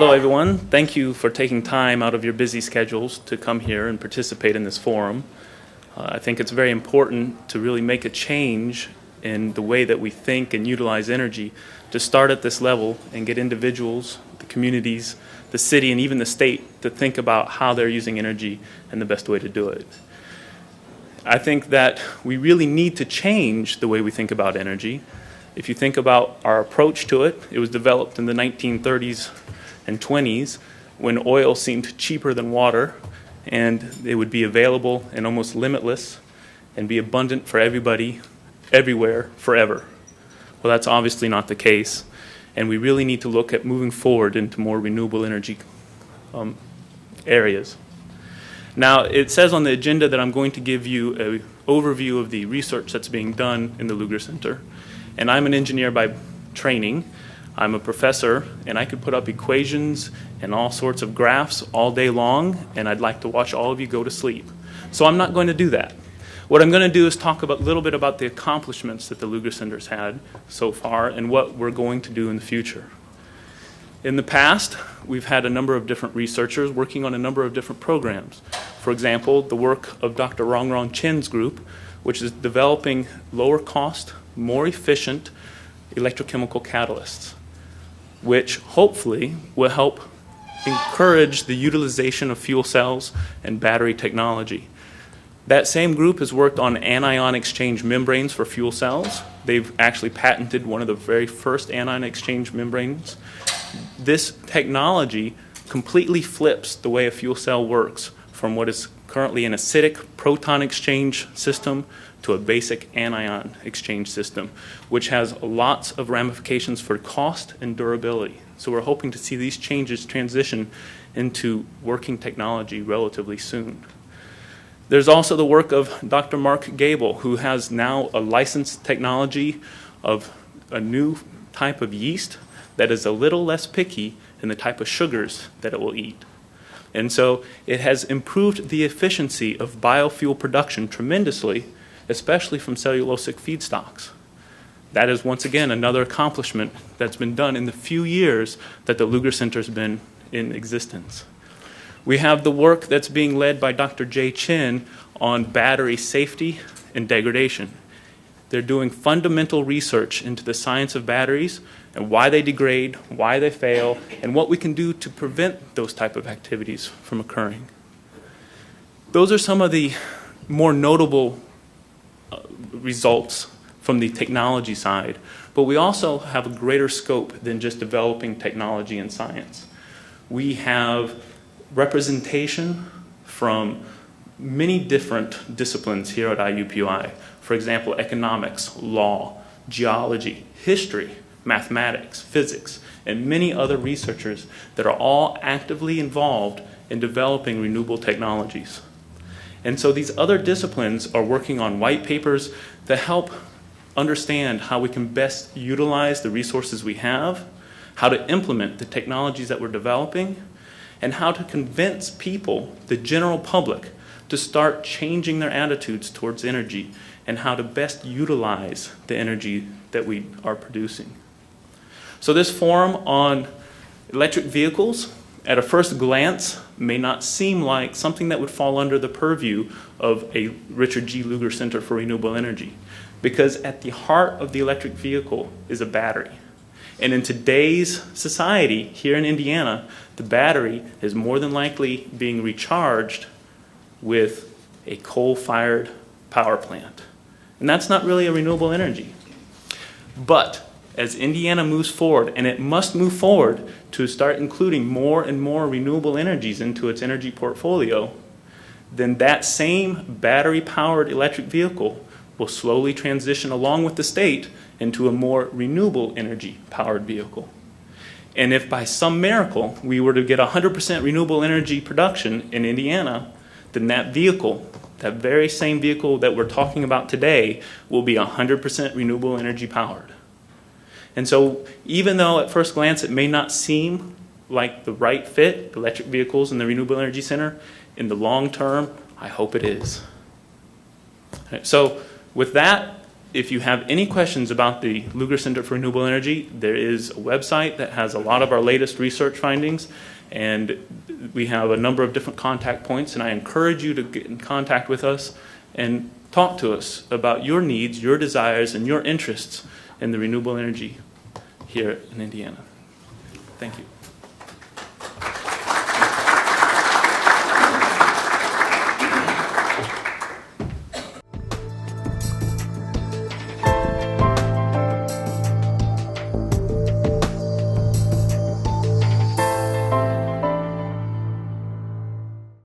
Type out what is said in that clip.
Hello, everyone. Thank you for taking time out of your busy schedules to come here and participate in this forum. I think it's very important to really make a change in the way that we think and utilize energy to start at this level and get individuals, the communities, the city, and even the state to think about how they're using energy and the best way to do it. I think that we really need to change the way we think about energy. If you think about our approach to it, it was developed in the 1930s and 20s when oil seemed cheaper than water and it would be available and almost limitless and be abundant for everybody, everywhere, forever. Well, that's obviously not the case, and we really need to look at moving forward into more renewable energy areas. Now, it says on the agenda that I'm going to give you an overview of the research that's being done in the Lugar Center, and I'm an engineer by training. I'm a professor, and I could put up equations and all sorts of graphs all day long, and I'd like to watch all of you go to sleep. So I'm not going to do that. What I'm going to do is talk a little bit about the accomplishments that the Lugar Center's had so far and what we're going to do in the future. In the past, we've had a number of different researchers working on a number of different programs. For example, the work of Dr. Rongrong Chen's group, which is developing lower cost, more efficient electrochemical catalysts, which hopefully will help encourage the utilization of fuel cells and battery technology. That same group has worked on anion exchange membranes for fuel cells. They've actually patented one of the very first anion exchange membranes. This technology completely flips the way a fuel cell works from what is currently an acidic proton exchange system to a basic anion exchange system, which has lots of ramifications for cost and durability. So we're hoping to see these changes transition into working technology relatively soon. There's also the work of Dr. Mark Gable, who has now a licensed technology of a new type of yeast that is a little less picky in the type of sugars that it will eat. And so it has improved the efficiency of biofuel production tremendously, especially from cellulosic feedstocks. That is, once again, another accomplishment that's been done in the few years that the Lugar Center's been in existence. We have the work that's being led by Dr. Jay Chen on battery safety and degradation. They're doing fundamental research into the science of batteries and why they degrade, why they fail, and what we can do to prevent those type of activities from occurring. Those are some of the more notable results from the technology side, but we also have a greater scope than just developing technology and science. We have representation from many different disciplines here at IUPUI. For example, economics, law, geology, history, mathematics, physics, and many other researchers that are all actively involved in developing renewable technologies. And so these other disciplines are working on white papers that help understand how we can best utilize the resources we have, how to implement the technologies that we're developing, and how to convince people, the general public, to start changing their attitudes towards energy and how to best utilize the energy that we are producing. So this forum on electric vehicles, at a first glance, may not seem like something that would fall under the purview of a Richard G. Lugar Center for Renewable Energy, because at the heart of the electric vehicle is a battery. And in today's society, here in Indiana, the battery is more than likely being recharged with a coal-fired power plant. And that's not really a renewable energy. But as Indiana moves forward, and it must move forward to start including more and more renewable energies into its energy portfolio, then that same battery-powered electric vehicle will slowly transition along with the state into a more renewable energy-powered vehicle. And if by some miracle we were to get 100% renewable energy production in Indiana, then that vehicle, that very same vehicle that we're talking about today, will be 100% renewable energy powered. And so even though at first glance it may not seem like the right fit, electric vehicles and the Renewable Energy Center, in the long term, I hope it is. So with that, if you have any questions about the Lugar Center for Renewable Energy, there is a website that has a lot of our latest research findings, and we have a number of different contact points, and I encourage you to get in contact with us and talk to us about your needs, your desires, and your interests in the renewable energy here in Indiana. Thank you.